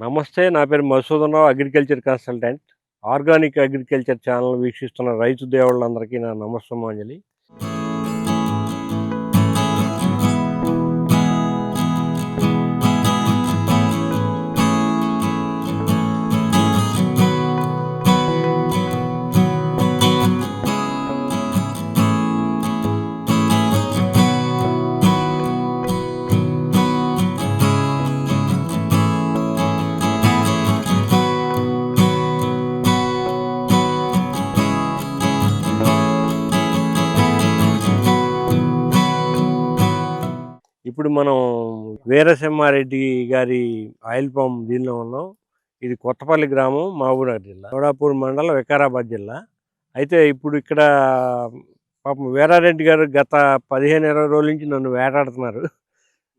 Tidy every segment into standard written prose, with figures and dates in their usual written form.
నమస్తే. నా పేరు Madhusudan Rao, agriculture consultant. Organic agriculture channel వీక్షిస్తున్న రైతు దేవుళ్ళందరికీ నా నమస్సుమాంజలి. ఇప్పుడు మనం వీరసింహారెడ్డి గారి ఆయిల్ పామ్ దీనిలో ఉన్నాం. ఇది కొత్తపల్లి గ్రామం, మహబూబ్నగర్ జిల్లా, చౌడాపూర్ మండలం, వికారాబాద్ జిల్లా. అయితే ఇప్పుడు ఇక్కడ పాపం వీరారెడ్డి గారు గత 15-20 రోజుల నుంచి నన్ను వేటాడుతున్నారు.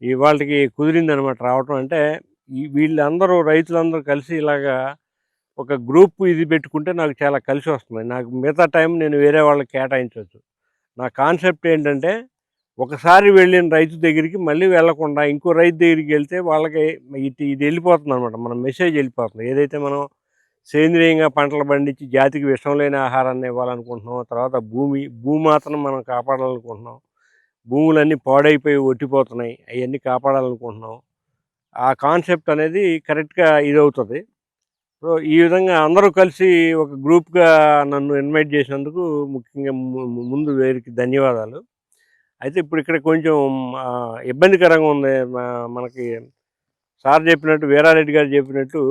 ఇవాళకి కుదిరిందనమాట రావటం. అంటే వీళ్ళందరూ రైతులందరూ కలిసి ఇలాగా ఒక గ్రూప్ ఇది పెట్టుకుంటే నాకు చాలా కలిసి వస్తుంది. నాకు మిగతా టైం నేను వేరే వాళ్ళకి కేటాయించవచ్చు. నా కాన్సెప్ట్ ఏంటంటే, ఒకసారి వెళ్ళిన రైతు దగ్గరికి మళ్ళీ వెళ్ళకుండా ఇంకో రైతు దగ్గరికి వెళ్తే వాళ్ళకి ఇది వెళ్ళిపోతుంది అనమాట. మన మెసేజ్ వెళ్ళిపోతుంది. ఏదైతే మనం సేంద్రియంగా పంటలు పండించి జాతికి విషం లేని ఆహారాన్ని ఇవ్వాలనుకుంటున్నాం, తర్వాత భూమాతను మనం కాపాడాలనుకుంటున్నాం, భూములన్నీ పాడైపోయి ఒట్టిపోతున్నాయి, అవన్నీ కాపాడాలనుకుంటున్నాం. ఆ కాన్సెప్ట్ అనేది కరెక్ట్గా ఇదవుతుంది. సో ఈ విధంగా అందరూ కలిసి ఒక గ్రూప్గా నన్ను ఇన్వైట్ చేసినందుకు ముఖ్యంగా ముందు వీరికి ధన్యవాదాలు. అయితే ఇప్పుడు ఇక్కడ కొంచెం ఇబ్బందికరంగా ఉంది. మనకి సార్ చెప్పినట్టు, వీరారెడ్డి గారు చెప్పినట్టు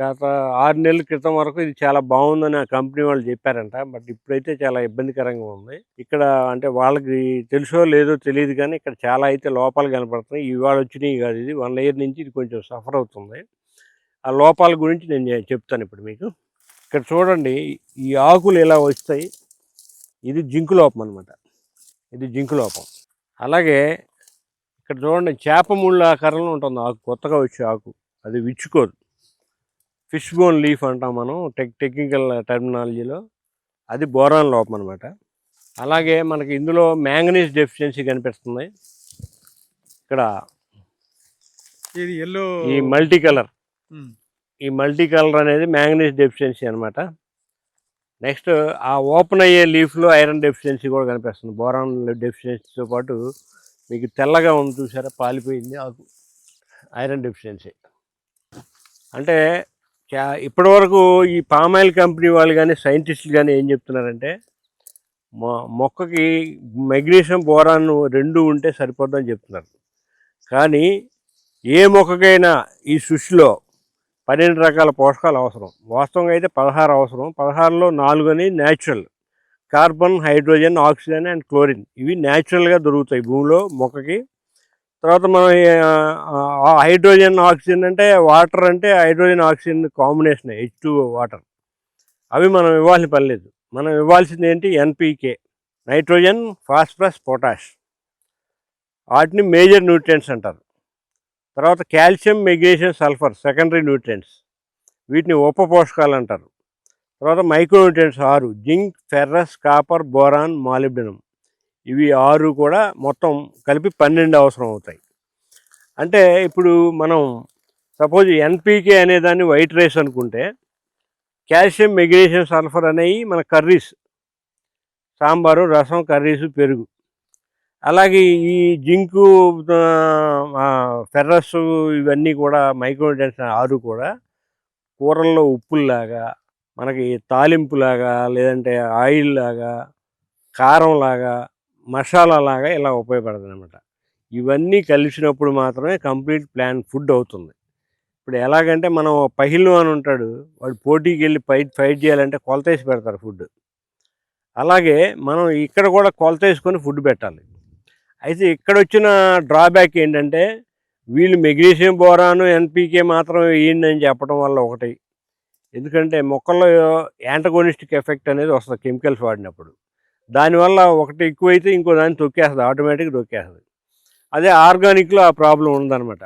గత 6 నెలల క్రితం వరకు ఇది చాలా బాగుందని ఆ కంపెనీ వాళ్ళు చెప్పారంట. బట్ ఇప్పుడైతే చాలా ఇబ్బందికరంగా ఉంది. ఇక్కడ అంటే వాళ్ళకి తెలుసో లేదో తెలియదు, కానీ ఇక్కడ చాలా అయితే లోపాలు కనపడుతున్నాయి. ఇవాళ వచ్చినాయి కాదు, ఇది 1 ఇయర్ నుంచి ఇది కొంచెం సఫర్ అవుతుంది. ఆ లోపాల గురించి నేను చెప్తాను ఇప్పుడు మీకు. ఇక్కడ చూడండి, ఈ ఆకులు ఇలా వస్తాయి. ఇది జింకు లోపం అనమాట. ఇది జింకు లోపం. అలాగే ఇక్కడ చూడండి, చేప ముళ్ళ ఆకారంలో ఉంటుంది ఆకు, కొత్తగా వచ్చే ఆకు. అది విచ్చుకోదు. ఫిష్ బోన్ లీఫ్ అంటాం మనం టెక్నికల్ టర్మినాలజీలో. అది బోరాన్ లోపం అనమాట. అలాగే మనకి ఇందులో మ్యాంగనీస్ డెఫిషియన్సీ కనిపిస్తుంది. ఇక్కడ ఈ మల్టీ కలర్ అనేది మ్యాంగనీస్ డెఫిషియన్సీ అనమాట. నెక్స్ట్ ఆ ఓపెన్ అయ్యే లీఫ్లో ఐరన్ డెఫిషియన్సీ కూడా కనిపిస్తుంది. బోరాన్ డెఫిషియన్సీతో పాటు మీకు తెల్లగా ఉంది చూసారా, పాలిపోయింది ఆకు, ఐరన్ డెఫిషియన్సీ. అంటే ఇప్పటివరకు ఈ పామాయిల్ కంపెనీ వాళ్ళు కానీ సైంటిస్టులు కానీ ఏం చెప్తున్నారంటే, మొక్కకి మెగ్నీషియం బోరాన్ 2 ఉంటే సరిపోద్దని చెప్తున్నారు. కానీ ఏ మొక్కకైనా ఈ సృష్టిలో 12 రకాల పోషకాలు అవసరం. వాస్తవంగా అయితే 16 అవసరం. 16లో 4 అని natural: carbon, hydrogen, oxygen and chlorine. ఇవి న్యాచురల్గా దొరుకుతాయి భూమిలో మొక్కకి. తర్వాత మనం హైడ్రోజన్, ఆక్సిజన్ అంటే వాటర్, అంటే hydrogen oxygen combination, H2O water. అవి మనం ఇవ్వాల్సిన పని లేదు. మనం ఇవ్వాల్సింది ఏంటి? NPK, nitrogen, phosphorus, potash. వాటిని మేజర్ న్యూట్రియంట్స్ అంటారు. తర్వాత calcium, magnesium, sulphur secondary nutrients. వీటిని ఉప పోషకాలు అంటారు. తర్వాత micro nutrients 6: zinc, ferrous, copper, boron, molybdenum. ఇవి 6 కూడా మొత్తం కలిపి 12 అవసరం అవుతాయి. అంటే ఇప్పుడు మనం సపోజ్ NPK అనేదాన్ని వైట్ రైస్ అనుకుంటే, కాల్షియం, మెగ్నీషియం, సల్ఫర్ అనేవి మన కర్రీస్, సాంబారు, రసం, కర్రీసు, పెరుగు. అలాగే ఈ జింకు, ఫెర్రస్, ఇవన్నీ కూడా మైక్రోన్యూట్రియంట్స్ 6 కూడా కూరల్లో ఉప్పుల్లాగా, మనకి తాలింపులాగా, లేదంటే ఆయిల్ లాగా, కారంలాగా, మసాలాలాగా ఇలా ఉపయోగపడుతుంది అనమాట. ఇవన్నీ కలిసినప్పుడు మాత్రమే కంప్లీట్ ప్లాన్ ఫుడ్ అవుతుంది. ఇప్పుడు ఎలాగంటే, మనం పహిల్వాన్ ఉంటాడు, వాడు పోటీకి వెళ్ళి ఫైట్ చేయాలంటే కొలత వేసి పెడతారు ఫుడ్. అలాగే మనం ఇక్కడ కూడా కొలత వేసుకొని ఫుడ్ పెట్టాలి. అయితే ఇక్కడ వచ్చిన డ్రాబ్యాక్ ఏంటంటే, వీళ్ళు మెగ్నీషియం, బోరాను, NPK మాత్రం వేయండి అని చెప్పడం వల్ల ఒకటి. ఎందుకంటే మొక్కల్లో యాంటగోనిస్టిక్ ఎఫెక్ట్ అనేది వస్తుంది కెమికల్స్ వాడినప్పుడు. దానివల్ల ఒకటి ఎక్కువైతే ఇంకో దాన్ని తొక్కేస్తుంది, ఆటోమేటిక్గా తొక్కేస్తుంది. అదే ఆర్గానిక్లో ఆ ప్రాబ్లం ఉందన్నమాట.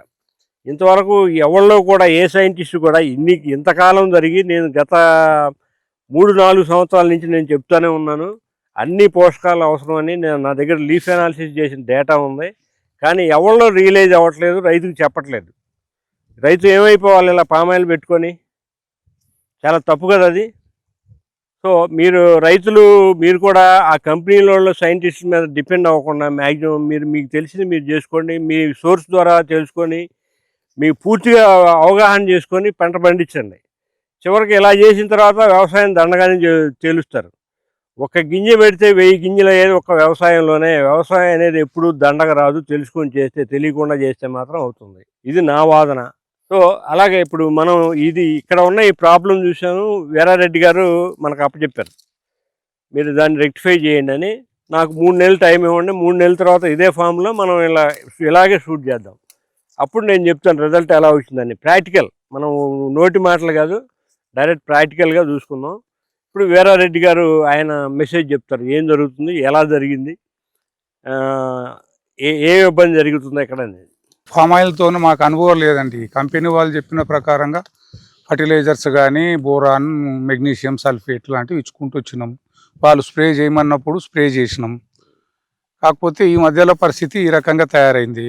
ఇంతవరకు ఎవరిలో కూడా ఏ సైంటిస్ట్ కూడా ఇంతకాలం జరిగి, నేను గత 3-4 సంవత్సరాల నుంచి నేను చెప్తూనే ఉన్నాను, అన్ని పోషకాలు అవసరమని. నా దగ్గర లీఫ్ అనాలిసిస్ చేసిన డేటా ఉంది. కానీ ఎవరిలో రియలైజ్ అవ్వట్లేదు, రైతుకు చెప్పట్లేదు. రైతు ఏమైపోవాలి ఇలా పామాయిల్ పెట్టుకొని? చాలా తప్పు కదా అది. సో రైతులు మీరు కూడా ఆ కంపెనీలలో సైంటిస్ట్ మీద డిపెండ్ అవ్వకుండా మ్యాక్సిమం మీకు తెలిసింది మీరు చేసుకోండి. మీ సోర్స్ ద్వారా తెలుసుకొని మీకు పూర్తిగా అవగాహన చేసుకొని పంట పండించండి. చివరికి ఇలా చేసిన తర్వాత వ్యవసాయం దండగానే తేలుస్తారు. ఒక గింజ పెడితే 1000 గింజలు అయ్యేది ఒక వ్యవసాయంలోనే. వ్యవసాయం అనేది ఎప్పుడూ దండగ రాదు. తెలుసుకొని చేస్తే, తెలియకుండా చేస్తే మాత్రం అవుతుంది. ఇది నా వాదన. సో అలాగే ఇప్పుడు మనం ఇక్కడ ఉన్న ఈ ప్రాబ్లం చూసాను. వీరారెడ్డి గారు మనకు అప్పచెప్పారు, మీరు దాన్ని రెక్టిఫై చేయండి అని. నాకు 3 నెలలు టైం ఇవ్వండి, 3 నెలల తర్వాత ఇదే ఫామ్లో మనం ఇలాగే షూట్ చేద్దాం. అప్పుడు నేను చెప్తాను రిజల్ట్ ఎలా వచ్చిందని. ప్రాక్టికల్, మనం నోటి మాటలు కాదు, డైరెక్ట్ ప్రాక్టికల్గా చూసుకుందాం. ఇప్పుడు వీరారెడ్డి గారు ఆయన మెసేజ్ చెప్తారు, ఏం జరుగుతుంది, ఎలా జరిగింది, ఏ ఇబ్బంది జరుగుతుంది ఎక్కడ అనేది. ఫామ్ ఆయిల్తో మాకు అనుభవం లేదండి. కంపెనీ వాళ్ళు చెప్పిన ప్రకారంగా ఫర్టిలైజర్స్ కానీ బోరాన్, మెగ్నీషియం సల్ఫేట్ లాంటివి ఇచ్చుకుంటూ వచ్చినాం. వాళ్ళు స్ప్రే చేయమన్నప్పుడు స్ప్రే చేసినాం. కాకపోతే ఈ మధ్యలో పరిస్థితి ఈ రకంగా తయారైంది.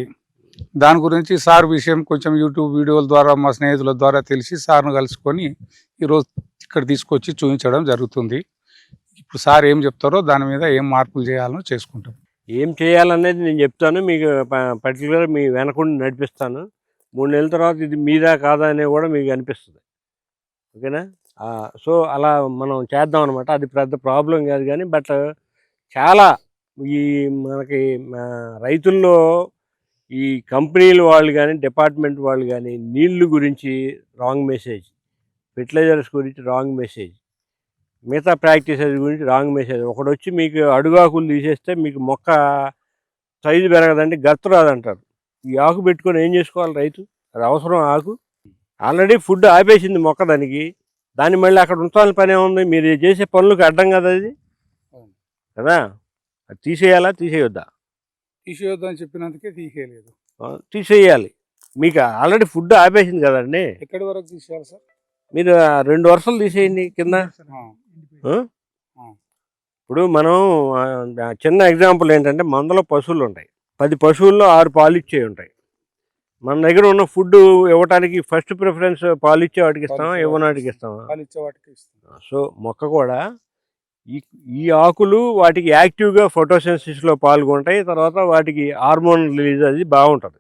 దాని గురించి సార్ విషయం కొంచెం యూట్యూబ్ వీడియోల ద్వారా మా స్నేహితుల ద్వారా తెలిసి సార్ను కలుసుకొని ఈరోజు ఇక్కడ తీసుకొచ్చి చూపించడం జరుగుతుంది. ఇప్పుడు సార్ ఏం చెప్తారో దాని మీద ఏం మార్పులు చేయాలో చేసుకుంటాం. ఏం చేయాలనేది నేను చెప్తాను, మీకు పర్టికులర్ మీ వెనకుండా నడిపిస్తాను. 3 నెలల తర్వాత ఇది మీదా కాదా అనేది కూడా మీకు అనిపిస్తుంది. ఓకేనా? సో అలా మనం చేద్దాం అనమాట. అది పెద్ద ప్రాబ్లం కాదు కానీ, బట్ చాలా మనకి రైతుల్లో ఈ కంపెనీలు వాళ్ళు కానీ, డిపార్ట్మెంట్ వాళ్ళు కానీ నీళ్ళు గురించి రాంగ్ మెసేజ్, ఫెర్టిలైజర్స్ గురించి రాంగ్ మెసేజ్, మిగతా ప్రాక్టీసెస్ గురించి రాంగ్ మెసేజ్. ఒకడు వచ్చి మీకు అడుగాకులు తీసేస్తే మీకు మొక్క సైజు పెరగదండి, గత్తు రాదంటారు. ఈ ఆకు పెట్టుకొని ఏం చేసుకోవాలి రైతు? అది అవసరం ఆకు? ఆల్రెడీ ఫుడ్ ఆపేసింది మొక్క దాన్ని మళ్ళీ అక్కడ ఉంచాలని పని ఏముంది? మీరు చేసే పనులకు అడ్డం కదా అది కదా. అది తీసేయాలా, తీసేయొద్దా? తీసేయొద్దని చెప్పినందుకే తీసేయలేదు. తీసేయాలి. మీకు ఆల్రెడీ ఫుడ్ ఆపేసింది కదండి. ఎక్కడి వరకు తీసేయాలి సార్? మీరు 2 వరుసలు తీసేయండి కింద. ఇప్పుడు మనం చిన్న ఎగ్జాంపుల్ ఏంటంటే, మందలో పశువులు ఉంటాయి. 10 పశువుల్లో 6 పాలు ఇచ్చే ఉంటాయి. మన దగ్గర ఉన్న ఫుడ్ ఇవ్వటానికి ఫస్ట్ ప్రిఫరెన్స్ పాలు ఇచ్చే వాటికి ఇస్తామా, ఇవ్వనాటికి ఇస్తామా? సో మొక్క కూడా ఈ ఆకులు వాటికి యాక్టివ్గా ఫోటోసిన్సిస్లో పాల్గొంటాయి. తర్వాత వాటికి హార్మోన్ రిలీజ్ అది బాగుంటుంది.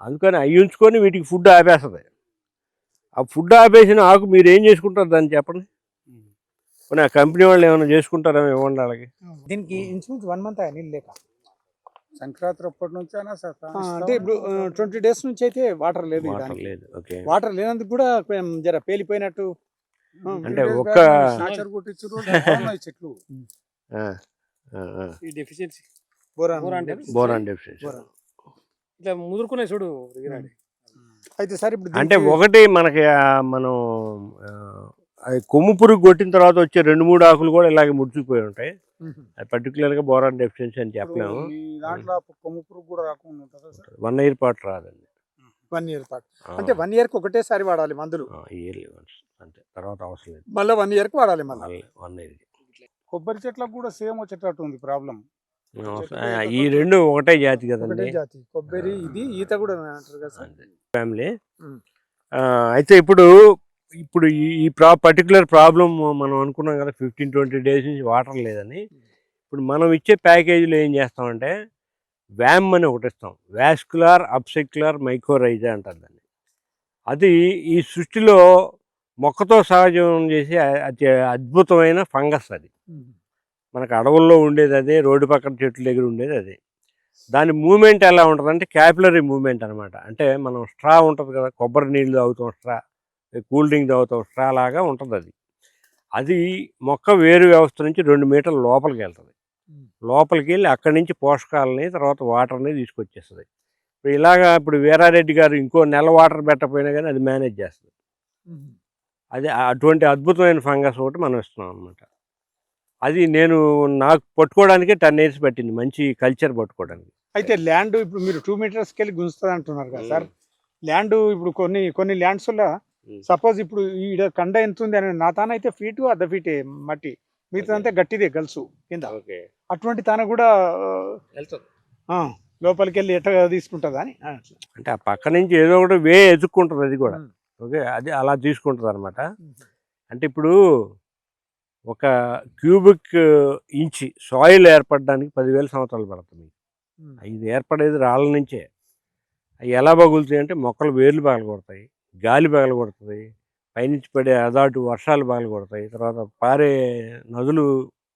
అందుకని అవి ఉంచుకొని వీటికి ఫుడ్ ఆపేస్తుంది. ఆ ఫుడ్ ఆపేసిన ఆకు మీరు ఏం చేసుకుంటారు దాన్ని చెప్పండి. పోనీ ఆ కంపెనీ వాళ్ళు ఏమైనా చేసుకుంటారేమో, ఇవ్వండి వాళ్ళకి. దీనికి ఇంచుమించు 1 మంత్ నీళ్ళు లేక సంక్రాంతి అప్పటి నుంచి అంటే ఇప్పుడు 20 డేస్ నుంచి అయితే వాటర్ లేదు. వాటర్ లేనందుకు కూడా జర పేలిపోయినట్టు. అంటే ఒక్క చెట్లు డెఫిషియన్సీ బోరాన్ డెఫిషియన్సీ ఇట్లా ముదురుకున్నాయి చూడు. అయితే సార్ ఇప్పుడు అంటే ఒకటి మనకి మనం అది కొమ్ము పురుగు కొట్టిన తర్వాత వచ్చే 2-3 ఆకులు కూడా ఇలాగే ముడిచిపోయి ఉంటాయి. అది పర్టికులర్గా బోరాన్ డెఫిషియన్సీ అని చెప్పలేము. కొమ్ము పురుగు కూడా రాకుండా ఉంటుందా సార్? 1 ఇయర్ పాటు రాదండి. 1 ఇయర్ పాటు అంటే 1 ఇయర్కి ఒకటేసారి వాడాలి మందులు. ఇయర్లీ వన్స్ అంతే, తర్వాత అవసరం లేదు. మళ్ళీ 1 ఇయర్కి వాడాలి. మళ్ళీ 1 ఇయర్కి. కొబ్బరి చెట్లకు కూడా సేమ్ వచ్చేటట్టు ఉంది ప్రాబ్లం. ఈ 2 ఒకటే జాతి కదండి. కొబ్బరి ఇది ఈత కూడా అంటారు కదా సార్, ఫ్యామిలీ. అయితే ఇప్పుడు ఈ పర్టికులర్ ప్రాబ్లం మనం అనుకున్నాం కదా, 15-20 డేస్ నుంచి వాటర్ లేదని. ఇప్పుడు మనం ఇచ్చే ప్యాకేజీలో ఏం చేస్తామంటే వ్యామ్ అని ఒకటి ఇస్తాం, వాస్కులార్ అబ్సెక్యులర్ మైకోరైజా అంటారు దాన్ని. అది ఈ సృష్టిలో మొక్కతో సహజీవనం చేసే అతి అద్భుతమైన ఫంగస్. అది మనకు అడవుల్లో ఉండేది అదే, రోడ్డు పక్కన చెట్ల దగ్గర ఉండేది అదే. దాని మూమెంట్ ఎలా ఉంటుంది అంటే క్యాపిలరీ మూమెంట్ అనమాట. అంటే మనం స్ట్రా ఉంటుంది కదా, కొబ్బరి నీళ్ళు తాగుతాం స్ట్రా, కూల్ డ్రింక్ తాగుతాం స్ట్రా లాగా ఉంటుంది అది. అది మొక్క వేరు వ్యవస్థ నుంచి 2 మీటర్ల లోపలికి వెళ్తుంది. లోపలికి వెళ్ళి అక్కడి నుంచి పోషకాలని తర్వాత వాటర్ని తీసుకొచ్చేస్తుంది. ఇప్పుడు వీరారెడ్డి గారు ఇంకో నెల వాటర్ పెట్టకపోయినా కానీ అది మేనేజ్ చేస్తుంది. అది అటువంటి అద్భుతమైన ఫంగస్ ఒకటి మనం ఇస్తున్నాం అనమాట. అది నాకు పట్టుకోవడానికే 10 years పట్టింది, మంచి కల్చర్ పట్టుకోవడానికి. అయితే ల్యాండ్ ఇప్పుడు మీరు 2 మీటర్స్కి వెళ్ళి గుంజుతుంది అంటున్నారు కదా సార్. ల్యాండ్ ఇప్పుడు కొన్ని ల్యాండ్స్లో సపోజ్ ఇప్పుడు ఈ కండ ఎంత ఉంది అని నా తాన అయితే ఫీటు అర్ధ ఫీటే మట్టి, మిగతా అంతా గట్టిదే గల్సు కింద. అటువంటి తాన కూడా లోపలికి వెళ్ళి ఎట్లా తీసుకుంటుందా అని అట్లా. అంటే ఆ పక్క నుంచి ఏదో ఒకటి ఎత్తుక్కుంటుంది అది కూడా. ఓకే, అది అలా తీసుకుంటుంది అనమాట. అంటే ఇప్పుడు ఒక క్యూబిక్ ఇంచి సాయిల్ ఏర్పడడానికి 10,000 సంవత్సరాలు పడుతుంది. ఇది ఏర్పడేది రాళ్ళ నుంచే. అవి ఎలా పగులుతాయి అంటే మొక్కలు వేర్లు పగలగొడతాయి, గాలి పగలగొడుతుంది, పైనుంచి పడే అదాటు వర్షాలు పగలగొడతాయి, తర్వాత పారే నదులు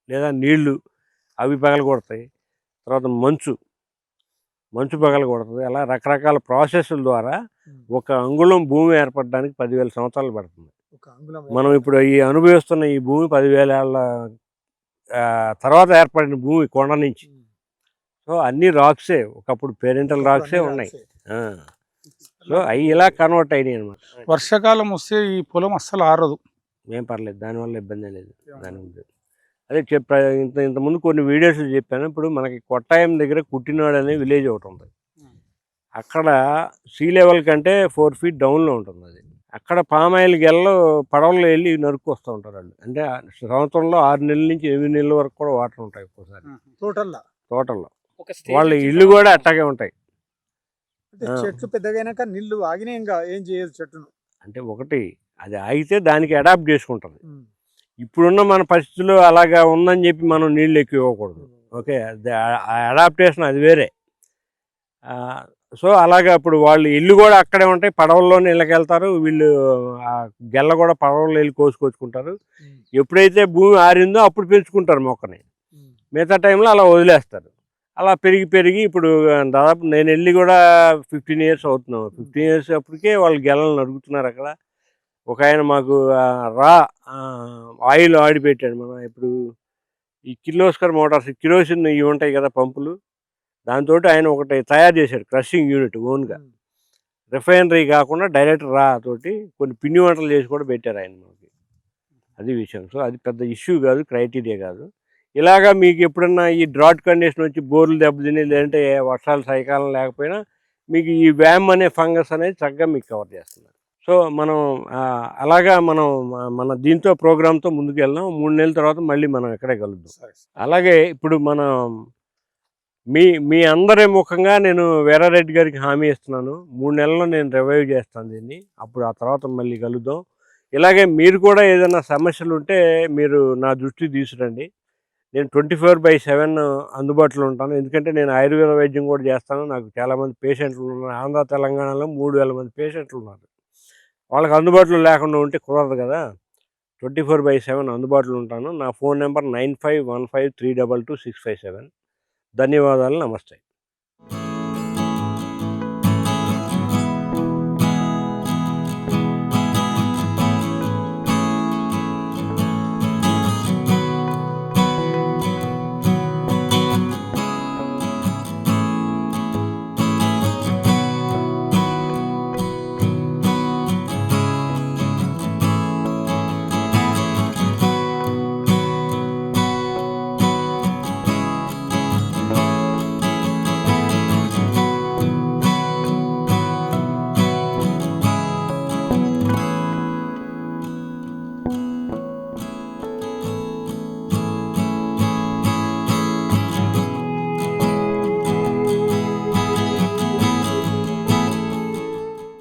లేదా నీళ్లు అవి పగలగొడతాయి, తర్వాత మంచు పగలగొడుతుంది. అలా రకరకాల ప్రాసెస్ల ద్వారా ఒక అంగుళం భూమి ఏర్పడడానికి 10,000 సంవత్సరాలు పడుతుంది. మనం ఇప్పుడు ఈ అనుభవిస్తున్న ఈ భూమి 10,000 ఏళ్ళ తర్వాత ఏర్పడిన భూమి కొండ నుంచి. సో అన్ని రాక్సే, ఒకప్పుడు పేరెంటల్ రాక్సే ఉన్నాయి. సో అవి ఇలా కన్వర్ట్ అయినాయి అనమాట. వర్షాకాలం వస్తే ఈ పొలం అస్సలు ఆరదు. ఏం పర్లేదు, దానివల్ల ఇబ్బంది లేదు. దాని గురించి అదే ఇంతకుముందు కొన్ని వీడియోస్లో చెప్పాను. ఇప్పుడు మనకి కొట్టాయం దగ్గర కుట్టినాడు అనే విలేజ్ ఒకటి ఉంది. అక్కడ సీ లెవెల్ కంటే 4 feet డౌన్లో ఉంటుంది అది. అక్కడ పామాయిల్ గెల్లో పడవల్లో వెళ్ళి నరుక్కు వస్తూ ఉంటారు వాళ్ళు. అంటే సంవత్సరంలో 6 నెలల నుంచి 8 నెలల వరకు కూడా వాటర్ ఉంటాయి ఒక్కోసారి టోటల్లో. వాళ్ళ ఇల్లు కూడా అట్టాగే ఉంటాయి. చెట్లు పెద్దగైనాక నీళ్లు ఆగినాయి, ఇంకా ఏం చేయదు చెట్టును. అంటే ఒకటి అది ఆగితే దానికి అడాప్ట్ చేసుకుంటుంది. ఇప్పుడున్న మన పరిస్థితుల్లో అలాగా ఉందని చెప్పి మనం నీళ్ళు ఎక్కువ ఇవ్వకూడదు. ఓకే, ఆ అడాప్టేషన్ అది వేరే. సో అలాగా ఇప్పుడు వాళ్ళు ఇల్లు కూడా అక్కడే ఉంటాయి, పడవల్లోనే ఇళ్ళకి వెళ్తారు వీళ్ళు. ఆ గెల్ల కూడా పడవల్లో వెళ్ళి కోసుకొచ్చుకుంటారు. ఎప్పుడైతే భూమి ఆరిందో అప్పుడు పెంచుకుంటారు మొక్కని, మిగతా టైంలో అలా వదిలేస్తారు. అలా పెరిగి ఇప్పుడు దాదాపు నేను వెళ్ళి కూడా 15 years అవుతున్నాం. 15 years అప్పటికే వాళ్ళు గెలలు నరుగుతున్నారు అక్కడ. ఒక ఆయన మాకు ఆయిల్ ఆడిపెట్టాడు. మనం ఇప్పుడు ఈ కిర్లోస్కర్ మోటార్స్, కిరోసిన్ ఇవి ఉంటాయి కదా పంపులు, దాంతో ఆయన ఒకటి తయారు చేశాడు క్రషింగ్ యూనిట్ ఓన్గా. రిఫైనరీ కాకుండా డైరెక్ట్ తోటి కొన్ని పిండి వంటలు చేసి కూడా పెట్టారు ఆయన మనకి. అది విషయం. సో అది పెద్ద ఇష్యూ కాదు, క్రైటీరియా కాదు. ఇలాగా మీకు ఎప్పుడన్నా ఈ డ్రాట్ కండిషన్ వచ్చి బోర్లు దెబ్బతిని, లేదంటే వర్షాలు సైకాలం లేకపోయినా మీకు ఈ వ్యామ్ అనే ఫంగస్ అనేది చక్కగా మీకు కవర్ చేస్తున్నారు. సో మనం అలాగా మన దీంతో ప్రోగ్రామ్తో ముందుకు వెళ్దాం. 3 నెలల తర్వాత మళ్ళీ మనం ఎక్కడే కలుద్దాం. అలాగే ఇప్పుడు మనం మీ అందరి ముఖంగా నేను వీరారెడ్డి గారికి హామీ ఇస్తున్నాను, 3 నెలల్లో నేను రివైవ్ చేస్తాను దీన్ని. అప్పుడు ఆ తర్వాత మళ్ళీ కలుద్దాం. ఇలాగే మీరు కూడా ఏదైనా సమస్యలు ఉంటే మీరు నా దృష్టికి తీసుకురండి. నేను 24/7 అందుబాటులో ఉంటాను. ఎందుకంటే నేను ఆయుర్వేద వైద్యం కూడా చేస్తాను. నాకు చాలామంది పేషెంట్లు ఉన్నారు. ఆంధ్ర తెలంగాణలో 3,000 మంది పేషెంట్లు ఉన్నారు. వాళ్ళకి అందుబాటులో లేకుండా ఉంటే కుదరదు కదా. 24/7 అందుబాటులో ఉంటాను. నా ఫోన్ నెంబర్ 9515322657. ధన్యవాదాలు. నమస్తే.